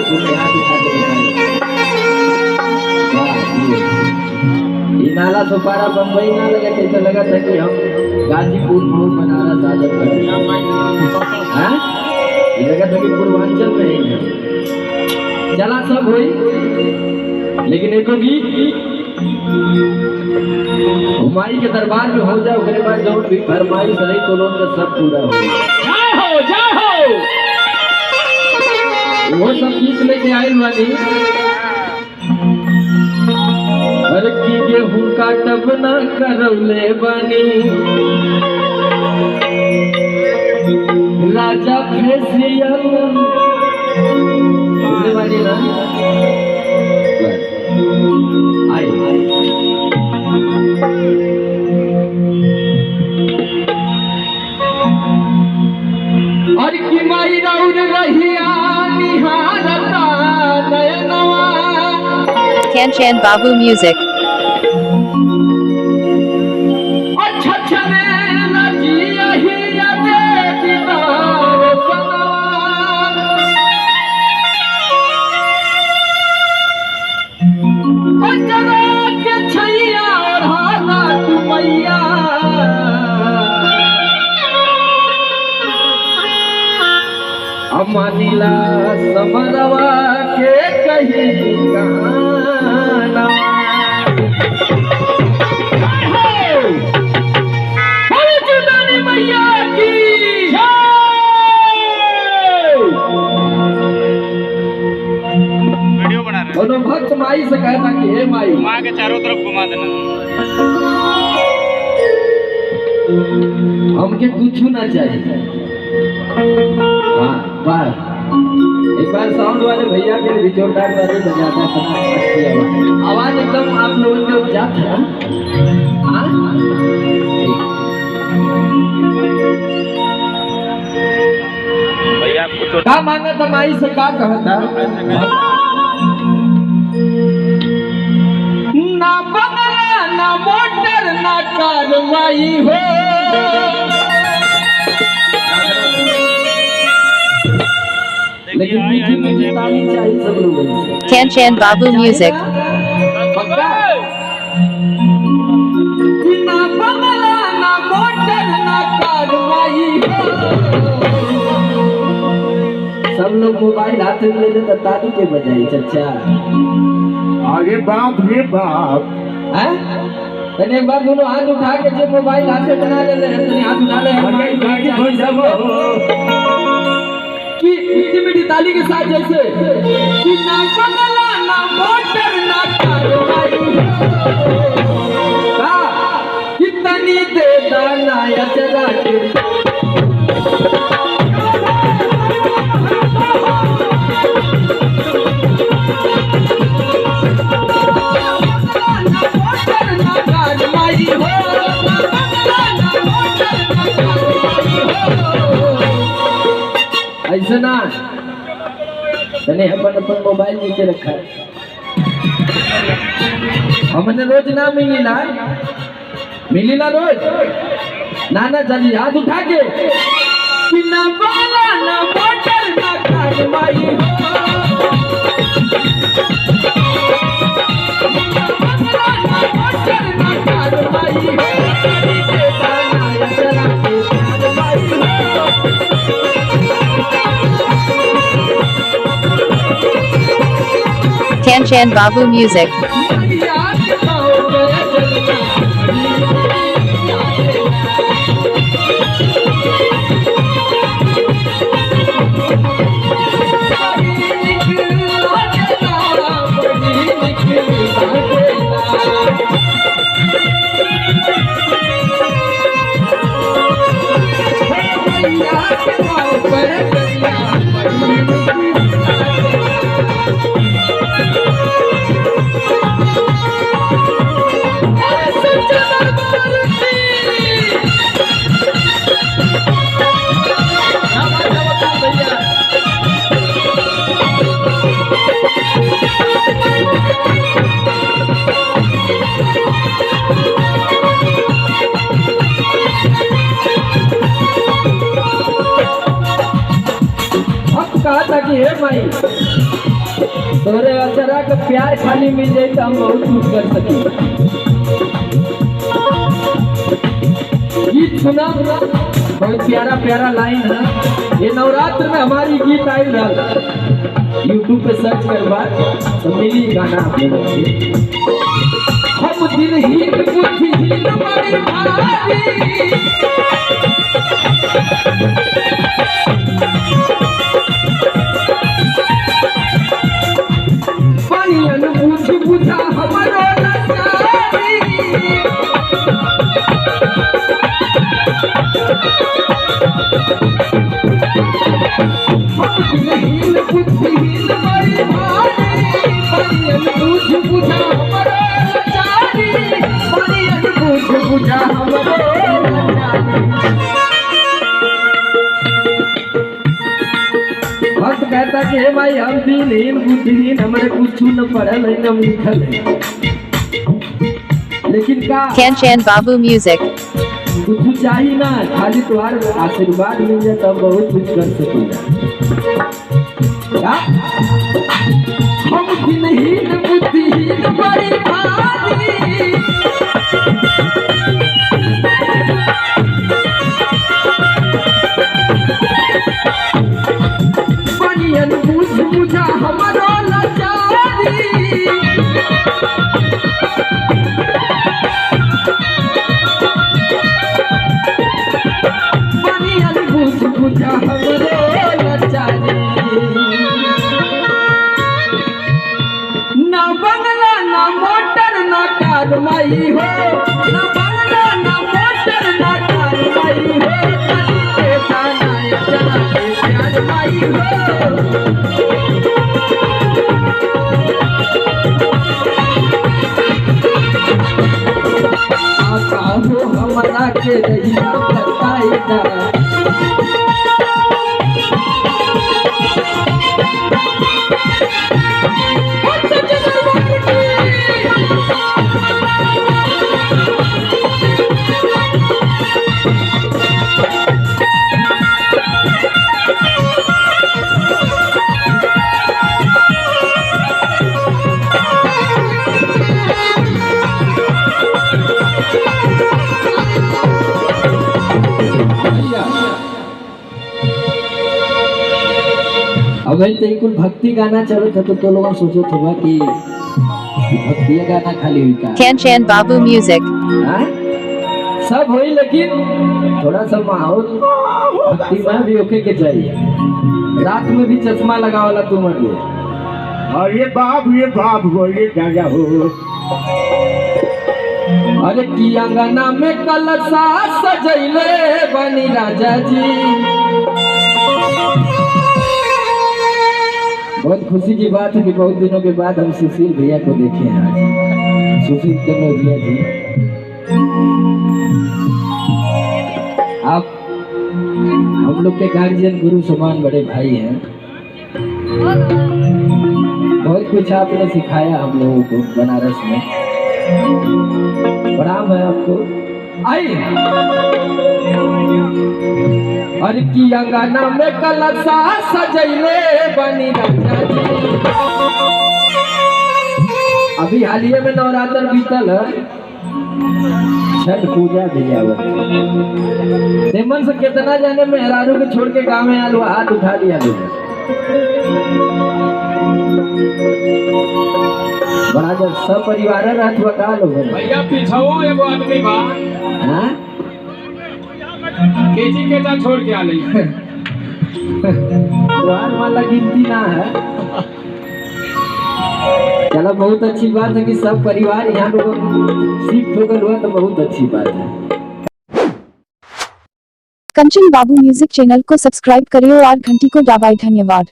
सुने हाथ उठा के ये नाला सुपारा बम्बई ना लगे थे तो लगा था कि हम गाजीपुर मऊ बनारस आजमगढ़ हाँ ये लगा था कि पूर्वांचल में है चला सब हुई लेकिन एको गीत हुमायूं के दरबार में हो जाए उसके बाद जो भी फरमाइश रही तो लोग का सब पूरा हो जय हो वो सब गीत लेके आए वाली हर की गेहूं काटब ना करौले बनी राजा फेसियल वाली ना आई और की माई राउर रहिया निहारता नयनवा Kanchan Babu Music. अच्छा छने नजिया ही यादे दीदार सनवा जरा के छैया और हाना तुमैया अमानिला समरवा के कही गाना मैया की वीडियो बना रहे दोनों भक्त माई से कहता कि हे माई माँ के चारों तरफ घुमा देना हमके कुछ ना चाहिए हाँ बार एक बार साउंड वाले भैया के भी जोरदार ताली बजाता है अच्छी आवाज एकदम आप लोगों के जाता है हाँ भैया आपको तो का मांगा था माई से का कहता ना बंगला ना मोटर ना कारवाई हो लेकिन मीठी मीठी ताली चाहिए सब लोगों से Kanchan Babu Music. पक्का ना बंगला ना मोटर ना कारवाई हो सब लोग मोबाइल हाथ में ले लेते ताली के बजाय चचा अरे बाप रे बाप हैं तने एक बार दोनों हाथ उठा के जो मोबाइल हाथ में बना ले ले तने हाथ उठा ले अरे गाड़ी हो जाओ कि मीठी मीठी ताली के साथ जैसे कि ना बंगला ना मोटर ना कारवाई का कितनी दे दाना या चला के ऐसा ना मैंने अपन अपन मोबाइल नीचे रखा है हमने रोज ना मिलीला रोज नाना चली हाथ उठा के कि ना बाला ना मोटर ना कारवाई Kanchan Babu Music. कहा था कि हे माई तोरे अचरा के प्यार खाली मिल जाए तो हम बहुत कुछ कर सके। गीत सुना, बहुत प्यारा प्यारा लाइन है। ये नवरात्र में हमारी गीत आई रहा, यूट्यूब पे सर्च करवा तो मिली गाना आप लोगों को। हम दिलहीन बुद्धिहीन बड़ी भारी, पानियन बुझ बुझा हमरो लाचारी। हम दिलहीन बुद्धिहीन बड़ी भारी, पानियन बुझ बुझा हमरो लाचारी, पानियन बुझ बुझा हमरो लाचारी। भक्त कहता कि हे भाई हम दिलहीन बुद्धिहीन, हमारे कुछ न पढ़ल है न लिखल है, लेकिन का Kanchan Babu Music. कुछ चाहिए ना, खाली तुम्हार आशीर्वाद मिल जाए तब बहुत कुछ कर सकेगा। हम दिलहीन बुद्धिहीन बड़ी भारी, पानियन बुझ बुझा हमरो लाचारी। पानियन बुझ बुझा हमरो लाचारी। ना बंगला ना मोटर ना कार माई हो, ना बंगला ना मोटर ना कार माई हो, कली के दाना चना के प्यार माई हो। आका हो हमरा के रहिया बताई दा, अगर तो कुल भक्ति गाना चलो तो लोग सोचो होगा कि भक्ति गाना खाली हुई का। Kanchan Babu Music. हाँ? सब हुई, लेकिन थोड़ा सा माहौल भक्ति में भी ओके के चाहिए। रात में भी चश्मा लगा वाला तुम अरे बाप हो ये गाजा हो। अरे की अंगना में कलशा सजैले बनी राजा जी। बहुत खुशी की बात है कि बहुत दिनों के बाद हम सुशील भैया को देखे हैं आज, सुशील कनौजिया जी। आप हम लोग के गार्जियन गुरु समान बड़े भाई हैं, बहुत कुछ आपने सिखाया हम लोगों को बनारस में। प्रणाम है आपको। आई अरे की अंगना में कलशा सजैले बनी राजा जी। अभी हालिया में नवरात्र बीतल है, छठ पूजा भी आवत। तेमन से कितना जाने मेहरारू के छोड़ के गाँव में आलू हाथ उठा दिया लोग। बड़ा जब सब परिवार रहत बता लोग भैया पीछाओ एगो आदमी बा, हाँ केजी केटा छोड़ के आले। त्योहार वाला गिनती ना है। चलो बहुत अच्छी बात है कि सब परिवार यहाँ लोग शिफ्ट हो गए हुआ, तो बहुत अच्छी बात है। कंचन बाबू म्यूजिक चैनल को सब्सक्राइब करें और घंटी को दबाएं। धन्यवाद।